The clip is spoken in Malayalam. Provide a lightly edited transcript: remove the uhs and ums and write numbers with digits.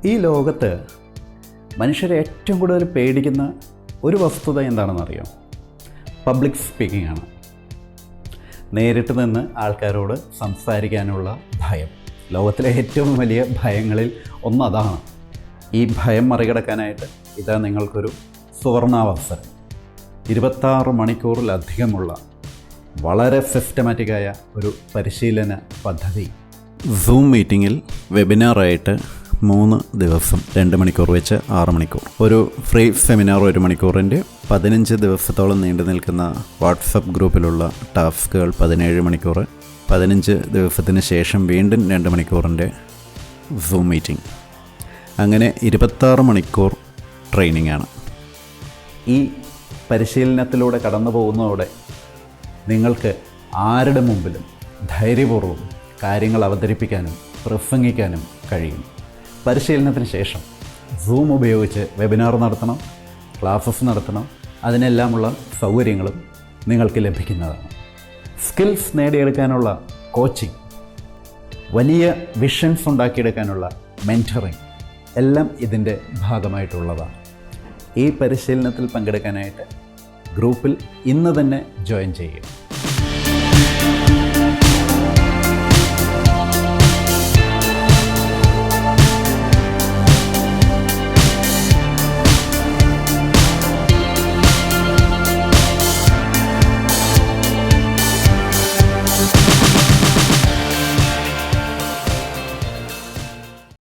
ഈ ലോകത്ത് മനുഷ്യരെ ഏറ്റവും കൂടുതൽ പേടിക്കുന്ന ഒരു വസ്തുത എന്താണെന്നറിയാം? പബ്ലിക് സ്പീക്കിംഗ് ആണ്. നേരിട്ട് നിന്ന് ആൾക്കാരോട് സംസാരിക്കാനുള്ള ഭയം. ലോകത്തിലെ ഏറ്റവും വലിയ ഭയങ്ങളിൽ ഒന്നതാണ്. ഈ ഭയം മറികടക്കാനായിട്ട് ഇതാ നിങ്ങൾക്കൊരു സുവർണാവസരം. 26 മണിക്കൂറിലധികമുള്ള വളരെ സിസ്റ്റമാറ്റിക്കായ ഒരു പരിശീലന പദ്ധതി. സൂം മീറ്റിങ്ങിൽ വെബിനാറായിട്ട് 3 ദിവസം 2 മണിക്കൂർ വെച്ച് 6 മണിക്കൂർ. ഒരു ഫ്രീ സെമിനാർ 1 മണിക്കൂറിൻ്റെ 15 ദിവസത്തോളം നീണ്ടു നിൽക്കുന്ന വാട്സപ്പ് ഗ്രൂപ്പിലുള്ള ടാസ്കുകൾ 17 മണിക്കൂർ. 15 ദിവസത്തിന് ശേഷം വീണ്ടും 2 മണിക്കൂറിൻ്റെ സൂം മീറ്റിംഗ്. അങ്ങനെ 26 മണിക്കൂർ ട്രെയിനിങ് ആണ്. ഈ പരിശീലനത്തിലൂടെ കടന്നു പോകുന്നതോടെ നിങ്ങൾക്ക് ആരുടെ മുമ്പിലും ധൈര്യപൂർവ്വം കാര്യങ്ങൾ അവതരിപ്പിക്കാനും പ്രസംഗിക്കാനും കഴിയും. പരിശീലനത്തിന് ശേഷം സൂം ഉപയോഗിച്ച് വെബിനാർ നടത്തണം, ക്ലാസ്സസ് നടത്തണം, അതിനെല്ലാമുള്ള സൗകര്യങ്ങളും നിങ്ങൾക്ക് ലഭിക്കുന്നതാണ്. സ്കിൽസ് നേടിയെടുക്കാനുള്ള കോച്ചിങ്, വലിയ വിഷൻസ് ഉണ്ടാക്കിയെടുക്കാനുള്ള മെൻറ്ററിങ് എല്ലാം ഇതിൻ്റെ ഭാഗമായിട്ടുള്ളതാണ്. ഈ പരിശീലനത്തിൽ പങ്കെടുക്കാനായിട്ട് ഗ്രൂപ്പിൽ ഇന്ന് തന്നെ ജോയിൻ ചെയ്യുക.